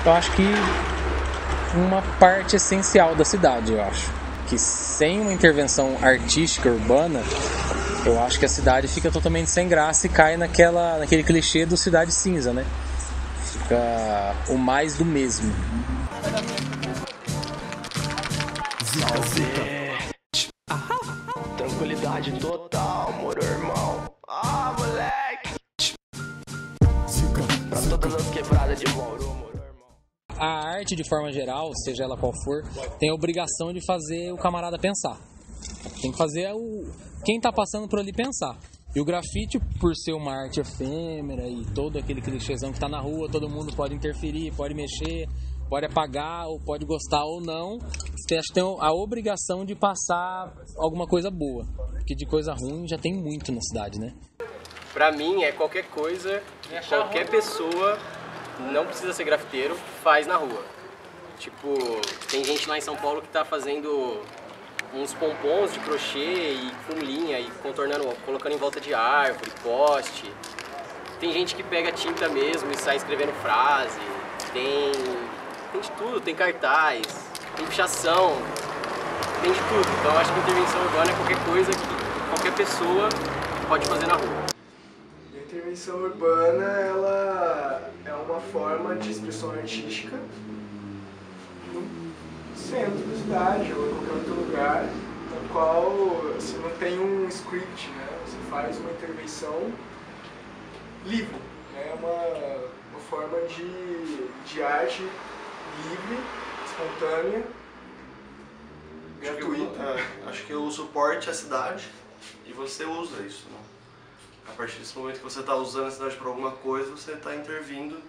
eu acho que uma parte essencial da cidade, eu acho. Que sem uma intervenção artística urbana, eu acho que a cidade fica totalmente sem graça e cai naquele clichê do cidade cinza, né? Fica o mais do mesmo. Tranquilidade total, moro irmão. Moleque. Pra todas as quebradas de Moro, irmão. A arte, de forma geral, seja ela qual for, tem a obrigação de fazer o camarada pensar. Tem que fazer quem tá passando por ali pensar. E o grafite, por ser uma arte efêmera e todo aquele clichêzão que tá na rua, todo mundo pode interferir, pode mexer, pode apagar, ou pode gostar ou não, você acha que tem a obrigação de passar alguma coisa boa. Porque de coisa ruim já tem muito na cidade, né? Pra mim é qualquer coisa que qualquer pessoa, não precisa ser grafiteiro, faz na rua. Tipo, tem gente lá em São Paulo que tá fazendo uns pompons de crochê e com linha e contornando, colocando em volta de árvore, poste. Tem gente que pega tinta mesmo e sai escrevendo frase. Tem de tudo, tem cartaz, tem pichação, tem de tudo. Então eu acho que intervenção urbana é qualquer coisa que qualquer pessoa pode fazer na rua. A intervenção urbana, ela é uma forma de expressão artística no centro da cidade ou em qualquer outro lugar, no qual você não tem um script, né? Você faz uma intervenção livre, né? Uma forma de arte livre, espontânea, gratuita. Acho que o suporte é a cidade e você usa isso, né? A partir desse momento que você está usando a cidade para alguma coisa, você está intervindo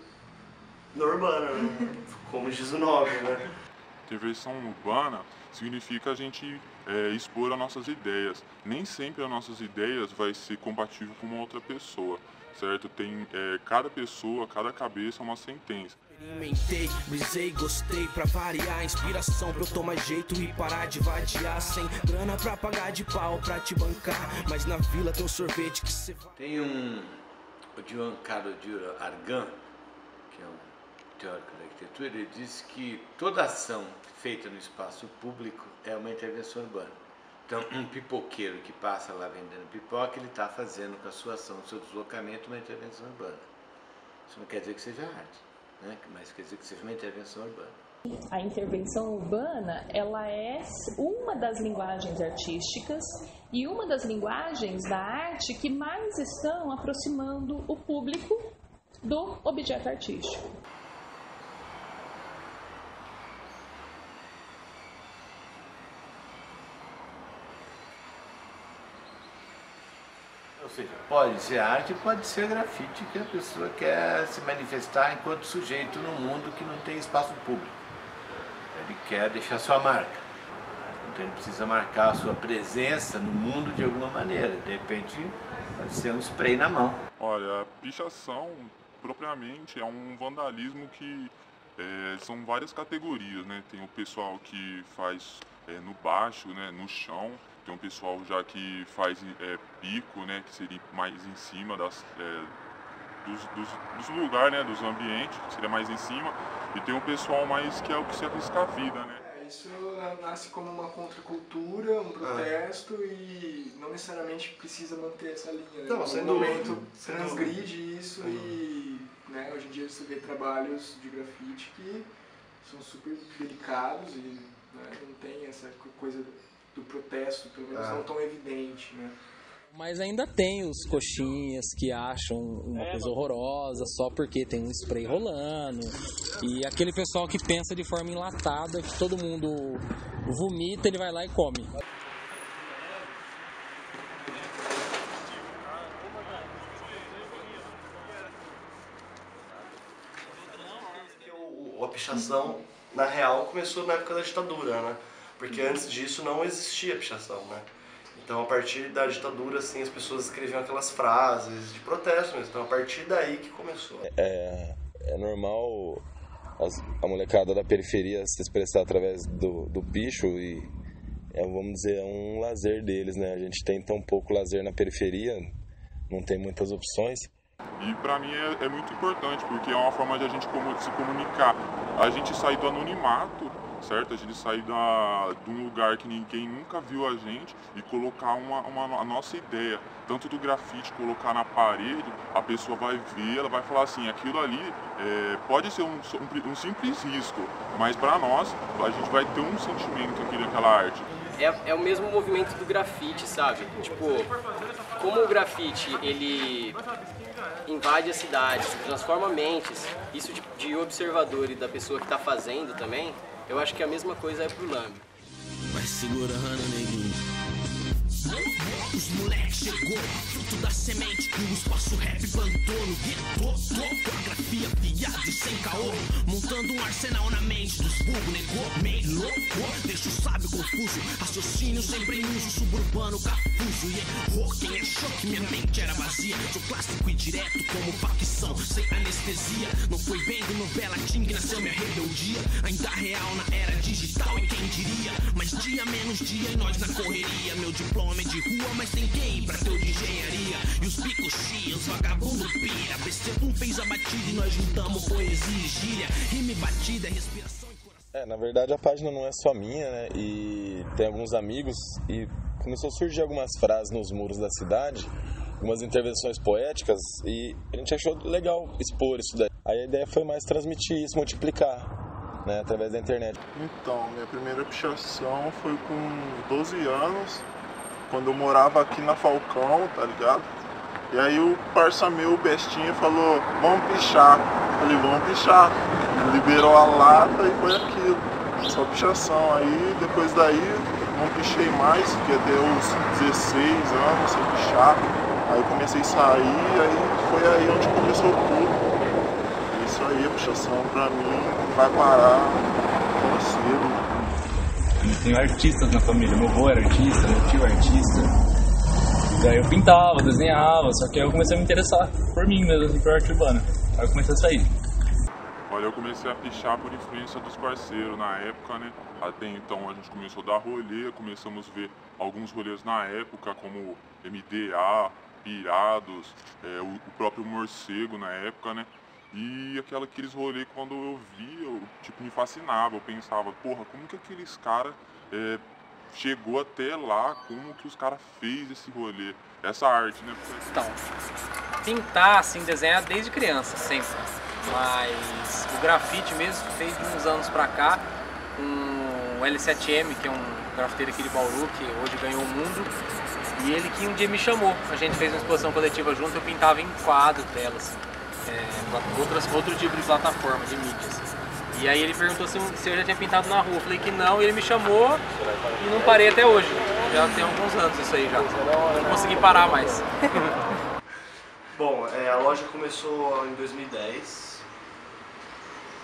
no urbano, né? Como diz o nome, né? Intervenção urbana significa a gente expor as nossas ideias. Nem sempre as nossas ideias vai ser compatível com uma outra pessoa, certo? Tem cada pessoa, cada cabeça é uma sentença. Experimentei, brisei, gostei pra variar. Inspiração pra eu tomar jeito e parar de vadiar. Sem grana pra pagar de pau pra te bancar. Mas na vila tem um sorvete que cê vai. Tem o Joan Carlos de Argan, que é um teórico da arquitetura, ele diz que toda ação feita no espaço público é uma intervenção urbana. Então, um pipoqueiro que passa lá vendendo pipoca, ele está fazendo com a sua ação, o seu deslocamento, uma intervenção urbana. Isso não quer dizer que seja arte, né? Mas quer dizer que seja uma intervenção urbana. A intervenção urbana, ela é uma das linguagens artísticas e uma das linguagens da arte que mais estão aproximando o público do objeto artístico. Ou seja, pode ser arte, pode ser grafite, que a pessoa quer se manifestar enquanto sujeito num mundo que não tem espaço público. Ele quer deixar sua marca. Então ele precisa marcar a sua presença no mundo de alguma maneira. De repente, pode ser um spray na mão. Olha, a pichação, propriamente, é um vandalismo que são várias categorias, né? Tem o pessoal que faz no baixo, né, no chão. Tem um pessoal já que faz pico, né, que seria mais em cima dos lugares, né, dos ambientes, que seria mais em cima. E tem um pessoal mais que é o que se arrisca a vida, né? Isso nasce como uma contracultura, um protesto e não necessariamente precisa manter essa linha. Não, né? No momento transgride isso e né, hoje em dia você vê trabalhos de grafite que são super delicados e né, não tem essa coisa do protesto, pelo menos não tão evidente, né? Mas ainda tem os coxinhas que acham uma coisa horrorosa só porque tem um spray rolando. E aquele pessoal que pensa de forma enlatada, que todo mundo vomita, ele vai lá e come. A pichação, na real, começou na época da ditadura, né? Porque antes disso não existia pichação, né? Então, a partir da ditadura, assim, as pessoas escreviam aquelas frases de protesto mesmo. Então, a partir daí que começou. É normal a molecada da periferia se expressar através do picho e, vamos dizer, é um lazer deles, né? A gente tem tão pouco lazer na periferia, não tem muitas opções. E pra mim é muito importante, porque é uma forma de a gente se comunicar. A gente sair do anonimato, certo? A gente sair de um lugar que ninguém nunca viu a gente e colocar a nossa ideia. Tanto do grafite, colocar na parede, a pessoa vai ver, ela vai falar assim, aquilo ali pode ser um simples risco, mas para nós, a gente vai ter um sentimento aqui daquela arte. É o mesmo movimento do grafite, sabe? Tipo, como o grafite, ele invade a cidade, transforma mentes, isso de observador e da pessoa que está fazendo também, eu acho que a mesma coisa é pro Lamb. Vai segurando, neguinho. Os moleques chegou, fruto da semente que o espaço rap plantou no gueto. Topografia, piada e sem caô, montando um arsenal na mente dos burro, negou, meio louco. Deixa o sábio confuso, raciocínio sempre em uso, suburbano, cafuso. E errou quem achou que minha mente era vazia. Sou clássico e direto como facção, sem anestesia. Não foi bem do novela Tim que nasceu minha rebeldia. Ainda real na era digital e quem diria. Mas dia menos dia e nós na correria. Meu diploma é de rua, mas tem quem pra teu de engenharia. E os picos chios, vagabundo pira. BC1 fez a batida e nós juntamos poesia e gíria. Rima e batida, respiração e coração. Na verdade a página não é só minha, né? E tem alguns amigos e começou a surgir algumas frases nos muros da cidade, algumas intervenções poéticas e a gente achou legal expor isso daí. Aí a ideia foi mais transmitir isso, multiplicar, né? Através da internet. Então, minha primeira pichação foi com 12 anos, quando eu morava aqui na Falcão, tá ligado? E aí o parça meu, o Bestinha, falou, vamos pichar. Falei, vamos pichar. Liberou a lata e foi aquilo. Só pichação. Aí depois daí não pichei mais, fiquei até os 16 anos sem pichar. Aí comecei a sair, aí foi aí onde começou tudo. Isso aí, a pichação pra mim vai parar tão cedo. Eu tenho artistas na família, meu avô era artista, meu tio artista. Daí eu pintava, desenhava, só que aí eu comecei a me interessar por mim mesmo, assim, por arte urbana. Aí eu comecei a sair. Olha, eu comecei a pichar por influência dos parceiros na época, né? Até então a gente começou a dar rolê, começamos a ver alguns rolês na época, como MDA, Pirados, o próprio Morcego na época, né? E aqueles rolês, quando eu vi, tipo, me fascinava. Eu pensava, porra, como que aqueles caras chegou até lá, como que os caras fez esse rolê, essa arte, né? Então, pintar, assim, desenhar desde criança, sempre. Mas o grafite mesmo fez de uns anos pra cá, o L7M, que é um grafiteiro aqui de Bauru, que hoje ganhou o mundo, e ele que um dia me chamou. A gente fez uma exposição coletiva junto, eu pintava em quadro, telas. Outro tipo de plataforma, de mídias. E aí ele perguntou se eu já tinha pintado na rua. Eu falei que não, e ele me chamou e não parei até hoje. Já tem alguns anos isso aí já. Não consegui parar mais. Bom, a loja começou em 2010.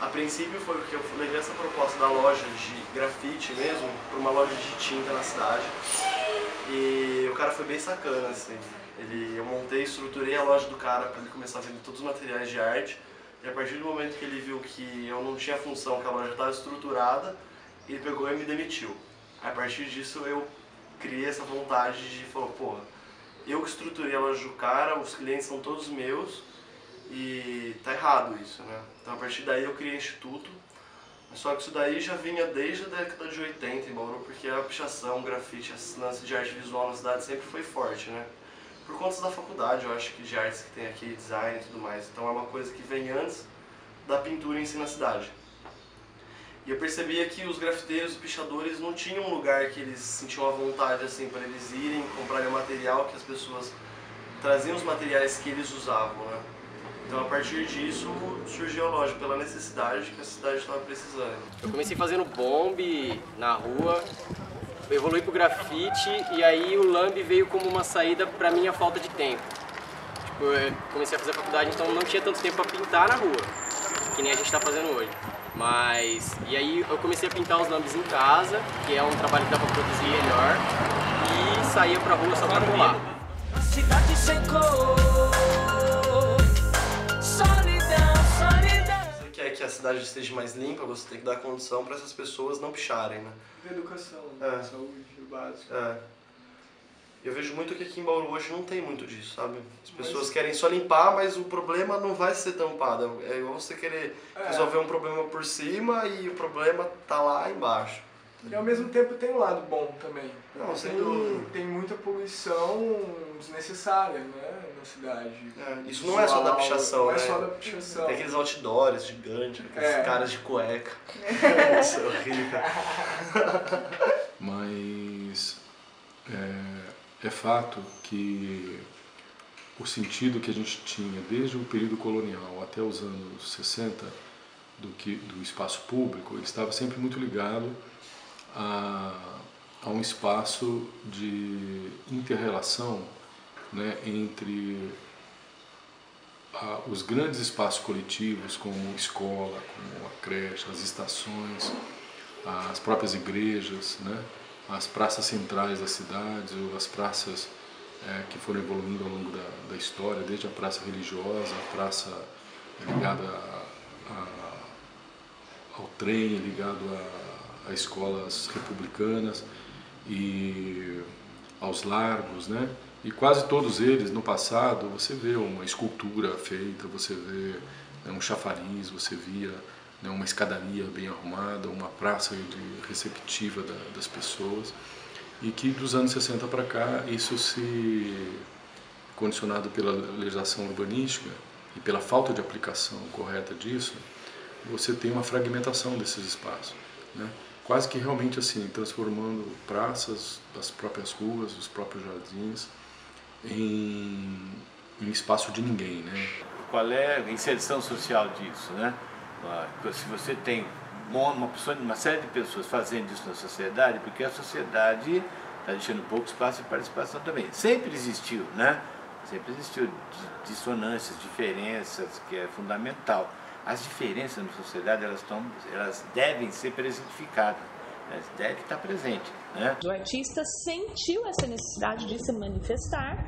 A princípio foi porque eu levei essa proposta da loja de grafite mesmo para uma loja de tinta na cidade. E o cara foi bem sacana, assim. Eu montei, estruturei a loja do cara para ele começar a vender todos os materiais de arte. E a partir do momento que ele viu que eu não tinha função, que a loja estava estruturada, ele pegou e me demitiu. A partir disso eu criei essa vontade de falar, porra, eu que estruturei a loja do cara, os clientes são todos meus e tá errado isso, né? Então a partir daí eu criei instituto. Só que isso daí já vinha desde a década de 80 em Bauru, porque a pichação, o grafite, esse lance de arte visual na cidade sempre foi forte, né? Por conta da faculdade, eu acho que de artes que tem aqui, design e tudo mais. Então é uma coisa que vem antes da pintura em si na cidade. E eu percebia que os grafiteiros e pichadores não tinham um lugar que eles sentiam à vontade assim para eles irem, comprarem o material, que as pessoas traziam os materiais que eles usavam, né? Então a partir disso surgiu a loja, pela necessidade que a cidade estava precisando. Eu comecei fazendo bombe na rua, evolui pro grafite e aí o Lamb veio como uma saída pra minha falta de tempo. Tipo, eu comecei a fazer faculdade, então não tinha tanto tempo pra pintar na rua, que nem a gente tá fazendo hoje. E aí eu comecei a pintar os Lambs em casa, que é um trabalho que dá pra produzir melhor, e saía pra rua só pra colar. A cidade secou. Você quer que a cidade esteja mais limpa, você tem que dar condição para essas pessoas não picharem, né? Educação, saúde, básico. Eu vejo muito que aqui em Bauru hoje não tem muito disso, sabe? As pessoas querem só limpar, mas o problema não vai ser tampado. É igual você querer resolver um problema por cima e o problema tá lá embaixo. E ao mesmo tempo tem um lado bom também. Não, sem dúvida. Tem muita poluição desnecessária, né, na cidade. Isso não é só da pichação, não né? é só da pichação. Tem aqueles outdoors gigantes, aqueles caras de cueca. Isso é horrível. Mas é fato que o sentido que a gente tinha desde o período colonial até os anos 60 do espaço público, ele estava sempre muito ligado a um espaço de inter-relação, né, entre os grandes espaços coletivos, como escola, como a creche, as estações, as próprias igrejas, né, as praças centrais das cidades, ou as praças que foram evoluindo ao longo da história, desde a praça religiosa, a praça ligada ao trem, ligado a escolas republicanas e aos largos, né? E quase todos eles, no passado, você vê uma escultura feita, você vê um chafariz, você via uma escadaria bem arrumada, uma praça receptiva das pessoas, e que dos anos 60 para cá, isso se, condicionado pela legislação urbanística e pela falta de aplicação correta disso, você tem uma fragmentação desses espaços, né? Quase que realmente assim, transformando praças, as próprias ruas, os próprios jardins, em espaço de ninguém, né? Qual é a inserção social disso, né? Se você tem uma série de pessoas fazendo isso na sociedade, porque a sociedade está deixando pouco espaço de participação também. Sempre existiu, né? Sempre existiu dissonâncias, diferenças, que é fundamental. As diferenças na sociedade, elas devem ser presentificadas, elas devem estar presentes, né? O artista sentiu essa necessidade de se manifestar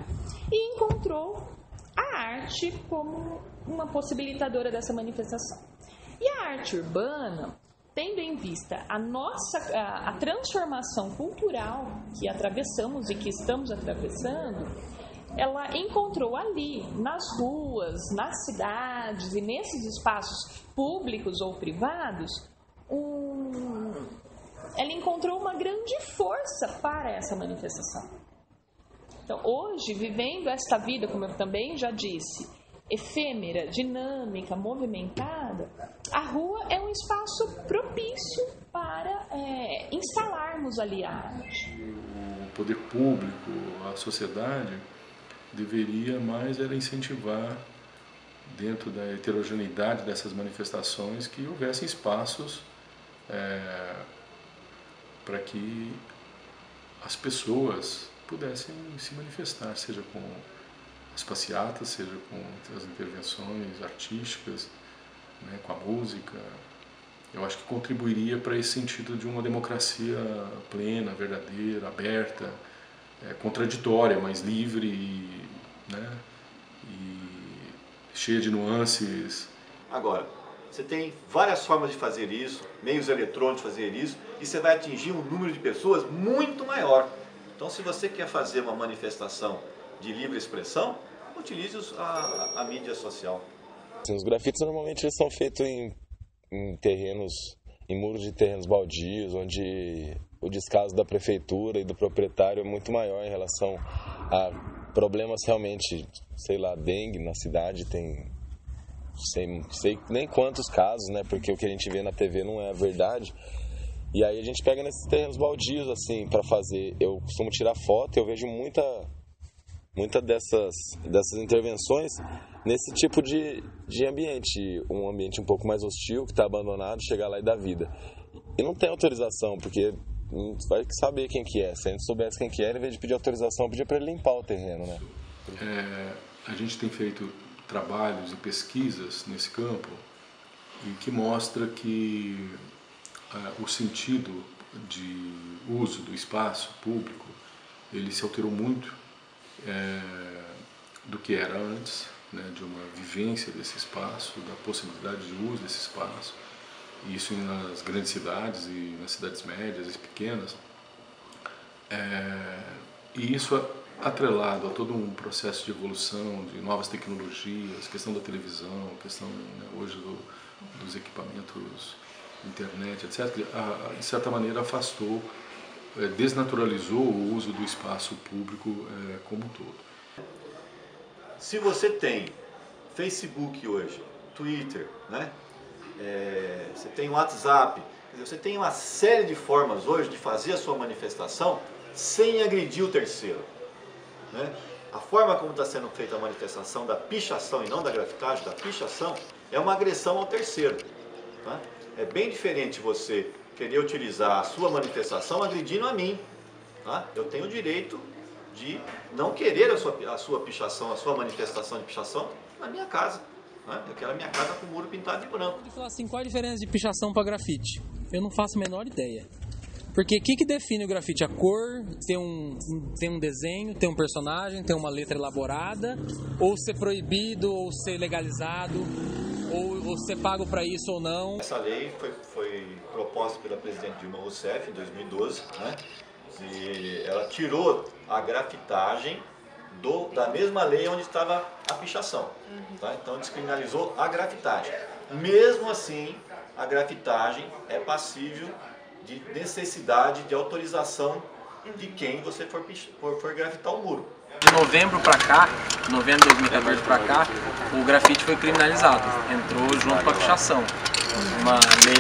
e encontrou a arte como uma possibilitadora dessa manifestação. E a arte urbana, tendo em vista a transformação cultural que atravessamos e que estamos atravessando, ela encontrou ali, nas ruas, nas cidades e nesses espaços públicos ou privados, ela encontrou uma grande força para essa manifestação. Então, hoje, vivendo esta vida, como eu também já disse, efêmera, dinâmica, movimentada, a rua é um espaço propício para instalarmos ali a arte. O poder público, a sociedade, deveria mais era incentivar, dentro da heterogeneidade dessas manifestações, que houvessem espaços para que as pessoas pudessem se manifestar, seja com as passeatas, seja com as intervenções artísticas, né, com a música. Eu acho que contribuiria para esse sentido de uma democracia plena, verdadeira, aberta, contraditória, mas livre e cheia de nuances. Agora, você tem várias formas de fazer isso, meios eletrônicos de fazer isso, e você vai atingir um número de pessoas muito maior. Então, se você quer fazer uma manifestação de livre expressão, utilize a mídia social. Os grafites normalmente eles são feitos em muros de terrenos baldios, onde o descaso da prefeitura e do proprietário é muito maior em relação a problemas realmente, sei lá, dengue na cidade, tem sei nem quantos casos, né, porque o que a gente vê na TV não é a verdade. E aí a gente pega nesses terrenos baldios, assim, para fazer. Eu costumo tirar foto e eu vejo muita dessas intervenções nesse tipo de ambiente. Um ambiente um pouco mais hostil, que está abandonado, chegar lá e dar vida. E não tem autorização, porque não vai saber quem que é. Se a gente soubesse quem que é, em vez de pedir autorização, pedir para ele limpar o terreno, né? A gente tem feito trabalhos e pesquisas nesse campo e que mostra que o sentido de uso do espaço público ele se alterou muito do que era antes, né, de uma vivência desse espaço, da possibilidade de uso desse espaço, isso nas grandes cidades e nas cidades médias e pequenas, e isso atrelado a todo um processo de evolução, de novas tecnologias, questão da televisão, questão, né, hoje dos equipamentos, internet, etc., de certa maneira afastou, desnaturalizou o uso do espaço público como um todo. Se você tem Facebook hoje, Twitter, né? Você tem WhatsApp, você tem uma série de formas hoje de fazer a sua manifestação sem agredir o terceiro, né? A forma como está sendo feita a manifestação da pichação e não da grafitagem, da pichação, é uma agressão ao terceiro, tá? É bem diferente você querer utilizar a sua manifestação agredindo a mim, tá? Eu tenho o direito de não querer a sua pichação, a sua manifestação de pichação na minha casa, né? Eu quero a minha casa com o muro pintado de branco. Pode falar assim, qual a diferença de pichação para grafite? Eu não faço a menor ideia. Porque o que define o grafite? A cor, tem um desenho, tem um personagem, tem uma letra elaborada, ou ser proibido, ou ser legalizado, ou ser pago para isso ou não? Essa lei foi proposta pela presidente Dilma Rousseff em 2012, né? E ela tirou a grafitagem da mesma lei onde estava a pichação, tá? Então descriminalizou a grafitagem. Mesmo assim, a grafitagem é passível de necessidade de autorização de quem você for grafitar o muro. De novembro para cá, novembro de 2014 para cá, o grafite foi criminalizado, entrou junto com a pichação. Uma lei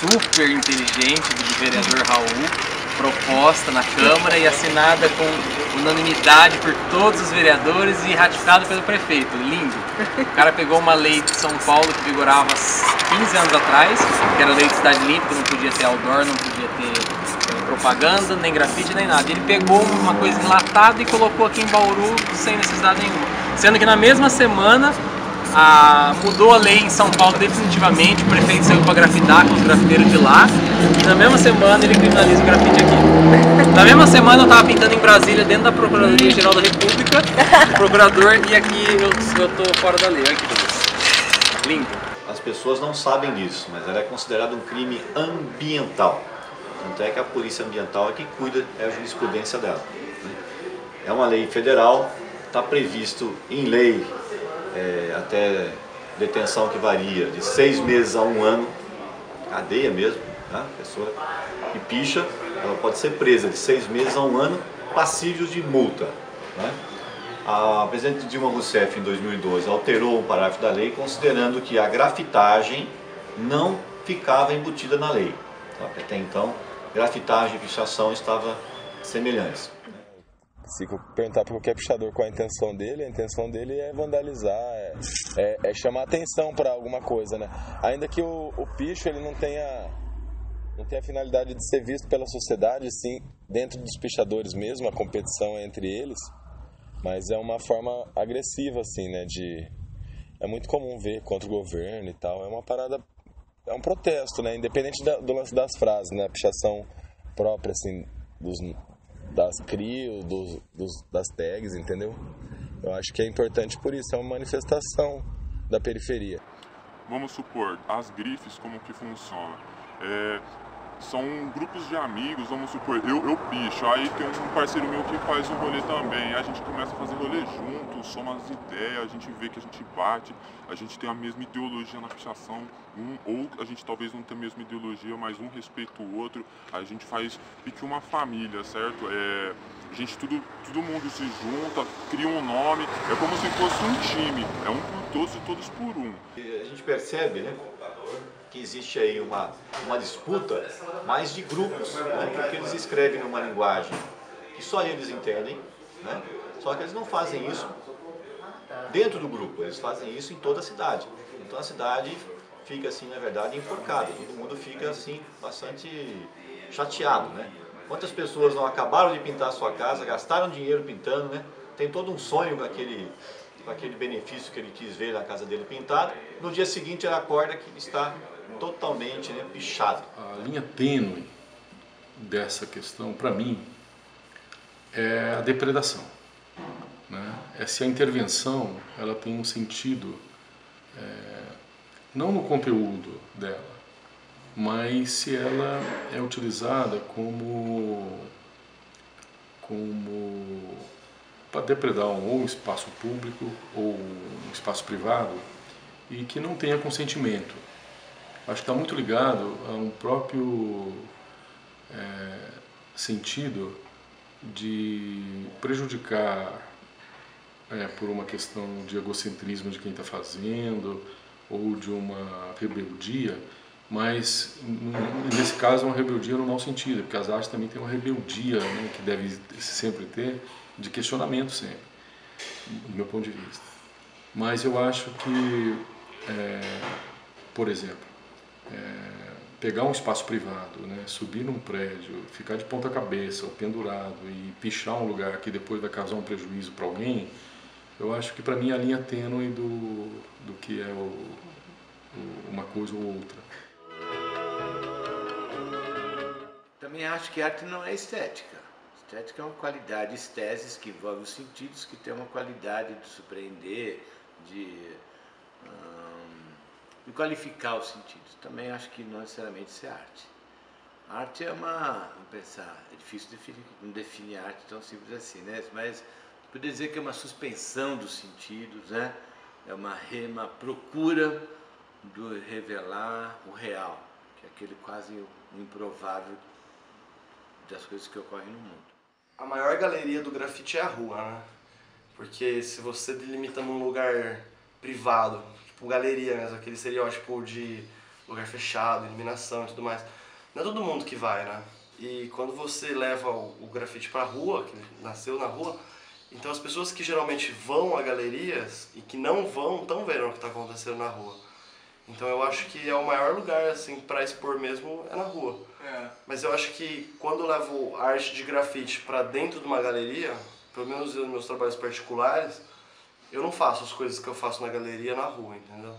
super inteligente do vereador Raul, proposta na Câmara e assinada com unanimidade por todos os vereadores e ratificada pelo prefeito. Lindo! O cara pegou uma lei de São Paulo que vigorava 15 anos atrás, que era a lei de cidade limpa, que não podia ter outdoor, não podia ter propaganda, nem grafite, nem nada. Ele pegou uma coisa enlatada e colocou aqui em Bauru sem necessidade nenhuma. Sendo que na mesma semana mudou a lei em São Paulo definitivamente, o prefeito saiu para grafitar com os grafiteiros de lá, e na mesma semana ele criminaliza o grafite aqui. Na mesma semana eu estava pintando em Brasília, dentro da Procuradoria-Geral da República, o procurador, e aqui eu tô fora da lei, olha que beleza. Lindo. As pessoas não sabem disso, mas ela é considerada um crime ambiental. Tanto é que a Polícia Ambiental é que cuida, é a jurisprudência dela. É uma lei federal, está previsto em lei até detenção que varia de 6 meses a 1 ano, cadeia mesmo, tá? A pessoa que picha, ela pode ser presa de 6 meses a 1 ano, passíveis de multa, né? A presidente Dilma Rousseff, em 2012, alterou um parágrafo da lei considerando que a grafitagem não ficava embutida na lei, tá? Até então, grafitagem e pichação estavam semelhantes. Se perguntar para qualquer pichador qual a intenção dele é vandalizar, é chamar atenção para alguma coisa, né? Ainda que o picho ele não tenha a finalidade de ser visto pela sociedade, sim, dentro dos pichadores mesmo, a competição é entre eles, mas é uma forma agressiva, assim, né? É muito comum ver contra o governo e tal, é uma parada, é um protesto, né? Independente do lance das frases, né? A pichação própria, assim, das crios, das tags, entendeu? Eu acho que é importante por isso, é uma manifestação da periferia. Vamos supor, as grifes, como que funciona? São grupos de amigos, vamos supor, eu picho, aí tem um parceiro meu que faz um rolê também, a gente começa a fazer rolê junto, soma as ideias, a gente vê que a gente bate, a gente tem a mesma ideologia na pichação, ou a gente talvez não tenha a mesma ideologia, mas um respeita o outro, a gente faz pique uma família, certo? A gente, todo mundo se junta, cria um nome, é como se fosse um time, é um por todos e todos por um. A gente percebe, né, que existe aí uma disputa mais de grupos, né, porque eles escrevem numa linguagem que só eles entendem, né, só que eles não fazem isso dentro do grupo, eles fazem isso em toda a cidade. Então a cidade fica assim, na verdade, enforcada, todo mundo fica assim, bastante chateado, né. Quantas pessoas não acabaram de pintar a sua casa, gastaram dinheiro pintando, né, tem todo um sonho com aquele benefício que ele quis ver na casa dele pintado, no dia seguinte ele acorda que está totalmente, né, pichado. A linha tênue dessa questão, para mim, é a depredação, né? Se a intervenção ela tem um sentido, não no conteúdo dela, mas se ela é utilizada como para depredar ou um espaço público ou um espaço privado e que não tenha consentimento. Acho que está muito ligado a um próprio sentido de prejudicar por uma questão de egocentrismo de quem está fazendo ou de uma rebeldia, mas nesse caso é uma rebeldia no mau sentido, porque as artes também têm uma rebeldia, né, que deve sempre ter, de questionamento sempre, do meu ponto de vista. Mas eu acho que, por exemplo, pegar um espaço privado, né, subir num prédio, ficar de ponta cabeça ou pendurado e pichar um lugar que depois vai causar um prejuízo para alguém, eu acho que para mim é a linha tênue do que é uma coisa ou outra. Também acho que arte não é estética. Estética é uma qualidade, estésis que envolve os sentidos, que tem uma qualidade de surpreender, de qualificar os sentidos. Também acho que não necessariamente isso é arte. A arte é vamos pensar, é difícil definir, não definir arte tão simples assim, né? Mas poderia dizer que é uma suspensão dos sentidos, né? É uma procura do revelar o real, que é aquele quase o improvável das coisas que ocorrem no mundo. A maior galeria do grafite é a rua, né? Porque se você delimita num lugar privado, tipo galeria mesmo, aquele estereótipo de lugar fechado, iluminação e tudo mais, não é todo mundo que vai, né? E quando você leva o grafite pra rua, que nasceu na rua, então as pessoas que geralmente vão a galerias e que não vão, estão vendo o que está acontecendo na rua. Então eu acho que é o maior lugar assim para expor mesmo é na rua. Mas eu acho que quando eu levo arte de grafite para dentro de uma galeria, pelo menos nos meus trabalhos particulares, eu não faço as coisas que eu faço na galeria na rua, entendeu?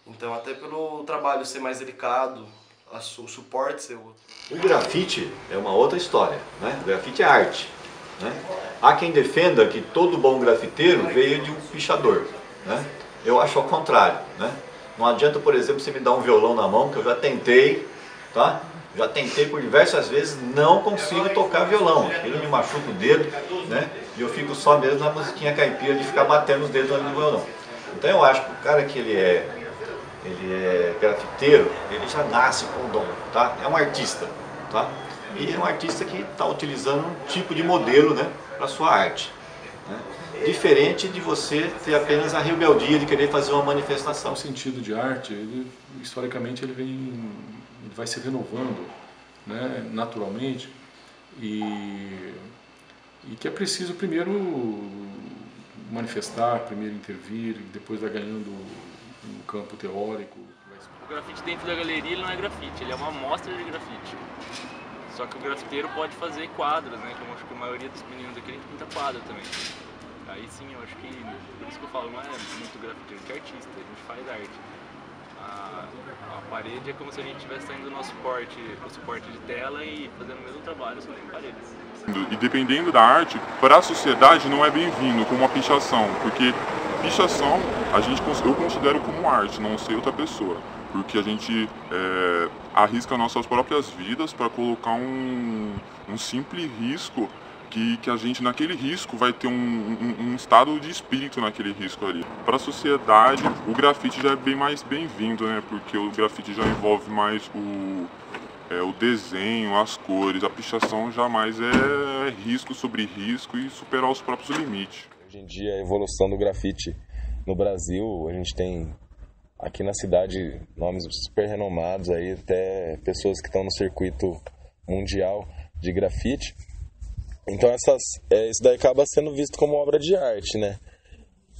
Então até pelo trabalho ser mais delicado, o suporte ser outro. O grafite é uma outra história, né? O grafite é arte, né? Há quem defenda que todo bom grafiteiro veio de um pichador, né? Eu acho ao contrário, né? Não adianta, por exemplo, você me dar um violão na mão, que eu já tentei, tá? Já tentei por diversas vezes, não consigo tocar violão. Ele me machuca o dedo, né? E eu fico só mesmo na musiquinha caipira de ficar batendo os dedos no violão. Então eu acho que o cara que ele é grafiteiro, ele já nasce com o dom, tá? É um artista, tá? E é um artista que está utilizando um tipo de modelo, né, para sua arte, né? Diferente de você ter apenas a rebeldia de querer fazer uma manifestação. O sentido de arte, historicamente, ele vai se renovando, né, naturalmente, e que é preciso primeiro manifestar, primeiro intervir, depois vai ganhando um campo teórico. O grafite dentro da galeria ele não é grafite, ele é uma amostra de grafite. Só que o grafiteiro pode fazer quadros, né? Que eu acho que a maioria dos meninos aqui a gente pinta quadro também. Aí sim, eu acho que, por isso que eu falo, não é muito grafiteiro, que é artista, a gente faz arte. A parede é como se a gente estivesse saindo do nosso suporte de tela e fazendo o mesmo trabalho, só tem paredes. E dependendo da arte, para a sociedade não é bem-vindo como uma pichação, porque pichação eu considero como arte, não sei outra pessoa, porque a gente arrisca nossas próprias vidas para colocar um simples risco que a gente naquele risco vai ter um estado de espírito naquele risco ali. Para a sociedade, o grafite já é bem mais bem-vindo, né? Porque o grafite já envolve mais o desenho, as cores, a pichação jamais é risco sobre risco e superar os próprios limites. Hoje em dia a evolução do grafite no Brasil, a gente tem aqui na cidade nomes super renomados, aí, até pessoas que estão no circuito mundial de grafite. Então isso daí acaba sendo visto como obra de arte, né?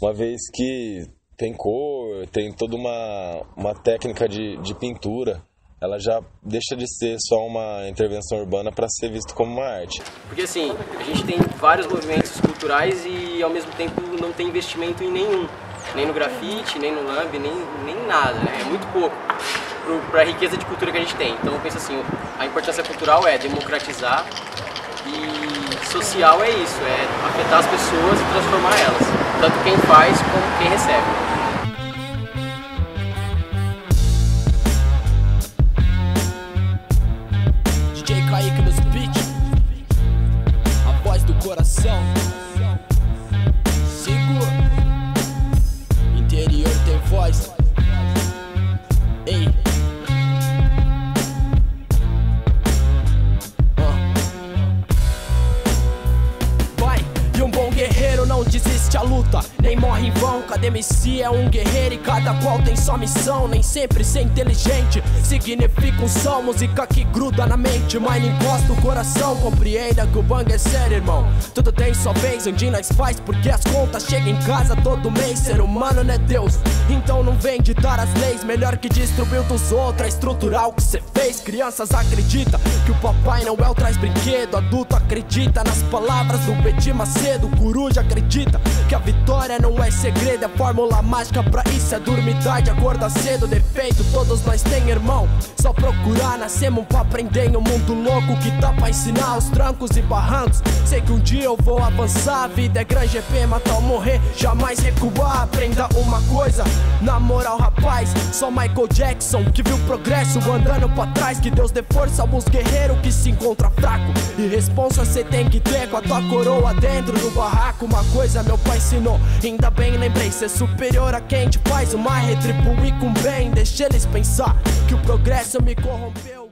Uma vez que tem cor, tem toda uma técnica de pintura, ela já deixa de ser só uma intervenção urbana para ser visto como uma arte. Porque assim, a gente tem vários movimentos culturais e ao mesmo tempo não tem investimento em nenhum. Nem no grafite, nem no lambe, nem nada, né? É muito pouco para a riqueza de cultura que a gente tem. Então eu penso assim, a importância cultural é democratizar e social é isso, é afetar as pessoas e transformar elas. Tanto quem faz como quem recebe. DJ Kaique nos beats, a voz do coração. Cada MC é um guerreiro e cada qual tem sua missão. Nem sempre ser inteligente significa um som. Música que gruda na mente, mas não encosta o coração. Compreenda que o bang é sério, irmão. Tudo tem sua vez, onde nós faz porque as contas chegam em casa todo mês. Ser humano não é Deus, então não vem ditar as leis. Melhor que destruiu dos outros, é estrutural que cê fez. Crianças acreditam que o Papai Noel traz brinquedo. Adulto acredita nas palavras do Petit Macedo. Coruja acredita que a vitória não é segredo, é fórmula mágica pra isso é dormir tarde, acordar cedo. Defeito todos nós tem, irmão, só procurar. Nascemos pra aprender em um mundo louco que tá pra ensinar os trancos e barrancos. Sei que um dia eu vou avançar, a vida é grande GP, matar ou morrer, jamais recuar. Aprenda uma coisa, na moral rapaz, só Michael Jackson que viu progresso andando pra trás. Que Deus dê força aos guerreiros que se encontram fraco, e responsa cê tem que ter com a tua coroa dentro do barraco. Uma coisa meu pai ensinou, ainda bem lembrei, ser superior a quem te faz o mal, retribuir com bem. Deixa eles pensar que o progresso me corrompeu.